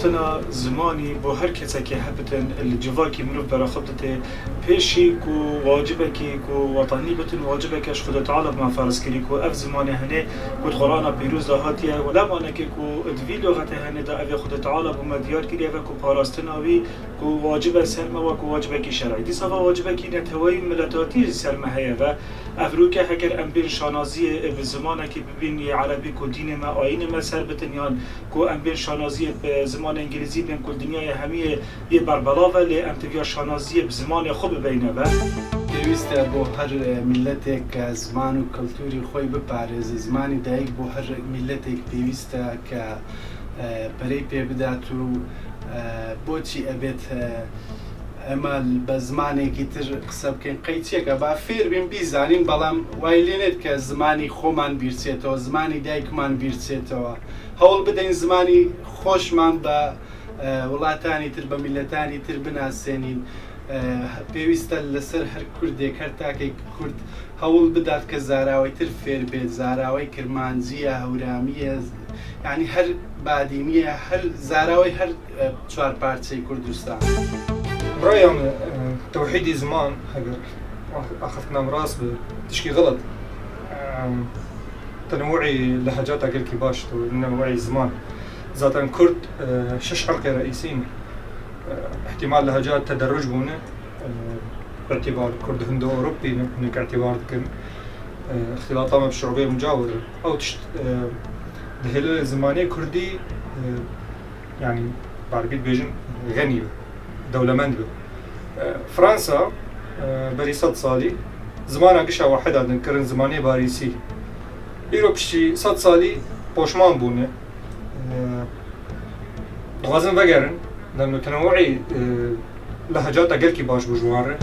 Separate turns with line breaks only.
پاراستنا زمانی با هر کسی که هبتن الجواکی مروف برا خبتته پیشی کو واجبه کی کو وطنی بتن واجبه کش خدا تعالی ما فرض کری کو اف زمان هنه کو قرآن پیروز دهاتیه ولا مانه که کو ادوی لغت هنه دا اف خدا تعالی بما دیار کری و کو پاراستنا وی کو واجبه سرمه و کو واجبه کی شرعی دی صفا واجبه کی نتوی ملتاتی سرمه هه و افروکه هکر امبیر شانازی به زمانه که ببینی عربی کو دین ما آیین ما سر بتن یان کو امبیر شانازی به زمان انگلیسی بین کل دنیای همیه یه بربلا ولی امتویا شانازی به زمان خوب بینه و
پێویستە بۆ هەر میلەتێک کە زمان و کەلتوری خۆی بپارێزە زمانی دایک بۆ هەر میلەتێک پێویستە کە بەرەی پێ بدات و بۆچی ئەبێت ئەمە بە زمانێکی تر قسە بکەین قەیچێکە با فێر بین بیزانین بەڵام وای لێنێت کە زمانی خۆمان بیرچێتەوە زمانی دایکمان بیرچێتەوە هەوڵ بدەین زمانی خۆشمان بە وڵاتانی تر بە میلەتانی تر بناسێنین پێویستە لەسەر هەر کوردێک هەر تاکەی کورد هەوڵ بدات کە زاراوەی تر فێر بێت زاراوەی کرمانجیە هەورامیە یعنی هەر بادیمیە هەر زاراوەی هەر چوار پارچەی کوردستان
برأيهم توحيد زمان هجر أخذنا براس بتشكي غلط تنوعي لهجات أقل كباش تنوعي زمان ذاتا كرد شش عرق رئيسيين احتمال لهجات تدرج بونه باعتبار كرد هندو أوروبي هناك اعتبار كم اختلاطات بالشعوبية المجاورة أو الهلال الزمانية كردي يعني بعربيت بيجن غني دولمند به فرنسا بريسات صالي زمانها قشة واحدة عندن كرن زمانية باريسي إيرو بشي صد صالي بوشمان بونه غازن وگرن لأنه تنوعي لهجات أقل كي باش بجواره